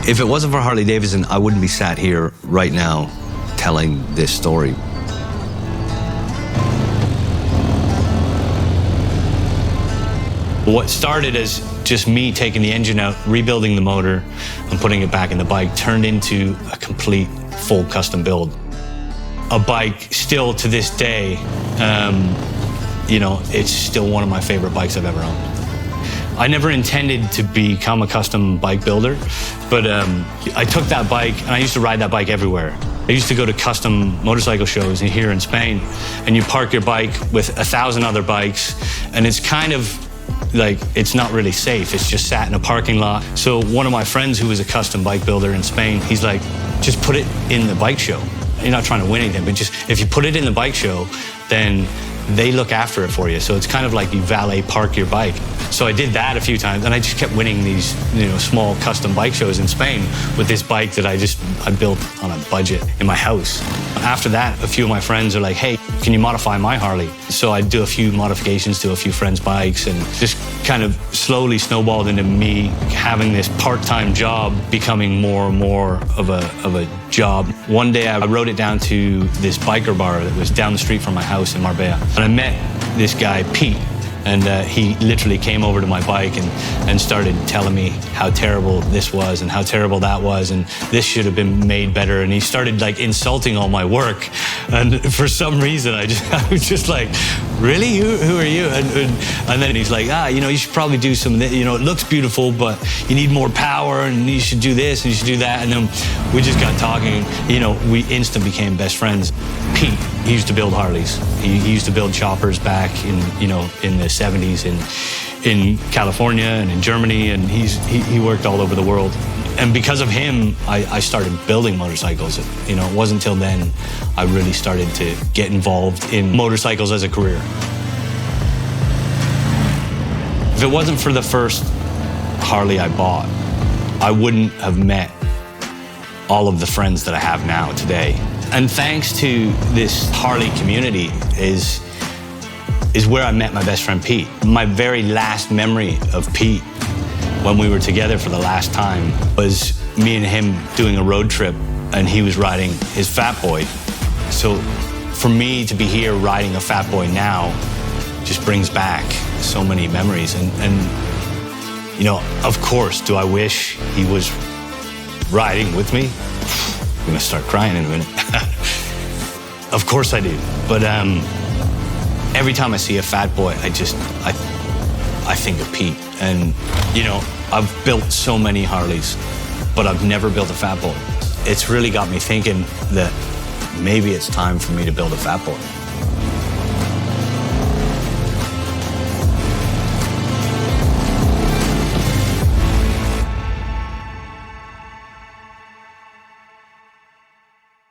If it wasn't for Harley-Davidson, I wouldn't be sat here right now telling this story. What started as just me taking the engine out, rebuilding the motor, and putting it back in the bike turned into a complete full custom build. A bike still to this day, you know, it's still one of my favorite bikes I've ever owned. I never intended to become a custom bike builder, but I took that bike and I used to ride that bike everywhere. I used to go to custom motorcycle shows here in Spain, and you park your bike with 1,000 other bikes, and it's kind of like, it's not really safe. It's just sat in a parking lot. So one of my friends who was a custom bike builder in Spain, he's like, just put it in the bike show. You're not trying to win anything, but just if you put it in the bike show, then they look after it for you. So it's kind of like you valet park your bike. So I did that a few times, and I just kept winning these, you know, small custom bike shows in Spain with this bike that I built on a budget in my house. After that, a few of my friends are like, hey, can you modify my Harley? So I do a few modifications to a few friends' bikes, and just kind of slowly snowballed into me having this part-time job becoming more and more of a job. One day I rode it down to this biker bar that was down the street from my house in Marbella. And I met this guy, Pete, and he literally came over to my bike and started telling me how terrible this was and how terrible that was, and this should have been made better. And he started like insulting all my work. And for some reason, I was just like, really? Who are you? And then he's like, you know, you should probably do some, you know, it looks beautiful, but you need more power, and you should do this and you should do that. And then we just got talking, you know, we instantly became best friends. Pete, he used to build Harleys. He used to build choppers back in, you know, in the 70s in California and in Germany, and he worked all over the world. And because of him, I started building motorcycles. You know, it wasn't until then I really started to get involved in motorcycles as a career. If it wasn't for the first Harley I bought, I wouldn't have met all of the friends that I have now today. And thanks to this Harley community is where I met my best friend Pete. My very last memory of Pete when we were together for the last time was me and him doing a road trip, and he was riding his Fat Boy. So for me to be here riding a Fat Boy now just brings back so many memories. And you know, of course, do I wish he was riding with me? I'm gonna start crying in a minute. Of course I do. But every time I see a Fat Boy, I think of Pete. And you know, I've built so many Harleys, but I've never built a Fat Boy. It's really got me thinking that maybe it's time for me to build a Fat Boy.